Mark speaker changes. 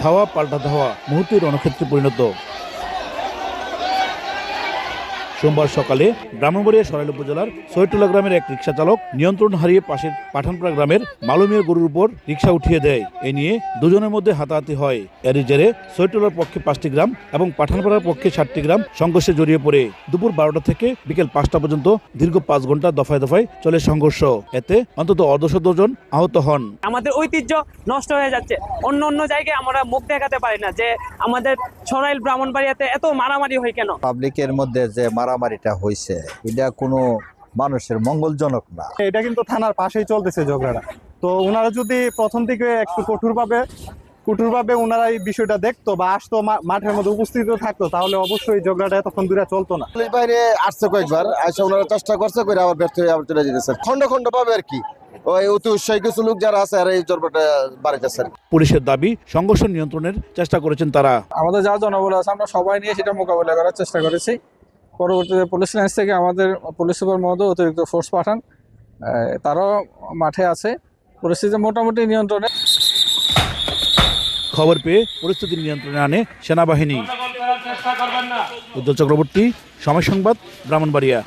Speaker 1: ধাওয়া পাল্টা ধাওয়া মুহূর্তের রণক্ষেত্রে পরিণত। সোমবার সকালে ব্রাহ্মণবাড়িয়া সরাইল উপজেলার সৈয়দুল্লাহ গ্রামের এক রিকশা চালক নিয়ন্ত্রণ হারিয়ে পাশের পাঠানপাড়া গ্রামের মালুমিয়ার গরুর উপর রিকশা উঠিয়ে দেয়। এ নিয়ে দুজনের মধ্যে হাতাহাতি হয়। এর জেরে সৈয়দুল্লাহর পক্ষে 5টি গ্রাম এবং পাঠানপাড়ার পক্ষে 7টি গ্রাম সংঘর্ষে জড়িয়ে পড়ে। দুপুর 12টা থেকে বিকেল 5টা পর্যন্ত দীর্ঘ 5 ঘন্টা দফায় দফায় চলে সংঘর্ষ। এতে অন্তত অর্ধশত জন আহত হন।
Speaker 2: আমাদের ঐতিহ্য নষ্ট হয়ে যাচ্ছে। অন্য অন্য জায়গায় আমরা মুখ দেখাতে পারি না যে আমাদের সরাইল ব্রাহ্মণবাড়িয়াতে এত মারামারি হয় কেন।
Speaker 3: পাবলিকের মধ্যে যে মারামারিটা হয়েছে এটা কোনো মানুষের মঙ্গলজনক না।
Speaker 4: এটা কিন্তু থানার পাশেই চলতেছে ঝগড়াটা। তো ওনারা যদি প্রথম থেকে একটু কঠোরভাবে ওনারা এই বিষয়টা দেখতো বা আসতো, মাঠের মধ্যে উপস্থিত থাকতো, তাহলে অবশ্যই ঝগড়াটা এতক্ষণ দূরে চলতো না।
Speaker 5: পুলিশ বাইরে আসছে কয়েকবার, আসে ওনারা চেষ্টা করছে করে আবার ব্যর্থ হয়ে আবার চলে যেতেছে। খন্ড খন্ড পাবে আর কি, ওই অতি উৎসাহী কিছু লোক যারা আছে আর এই জড়পাটা বাড়িতেছে।
Speaker 1: পুলিশের দাবি সংঘর্ষ নিয়ন্ত্রণের চেষ্টা করেছেন তারা।
Speaker 6: আমাদের যা জনবল আছে আমরা সবাই নিয়ে সেটা মোকাবিলা করার চেষ্টা করেছি। পরবর্তীতে পুলিশ লাইন্স থেকে আমাদের পুলিশ সুপার মহোদয় অতিরিক্ত ফোর্স পাঠান, তারাও মাঠে আছে। পরিস্থিতি মোটামুটি নিয়ন্ত্রণে।
Speaker 1: খবর পেয়ে পরিস্থিতি নিয়ন্ত্রণে আনে সেনাবাহিনী। উজ্জ্বল চক্রবর্তী, সময় সংবাদ, ব্রাহ্মণবাড়িয়া।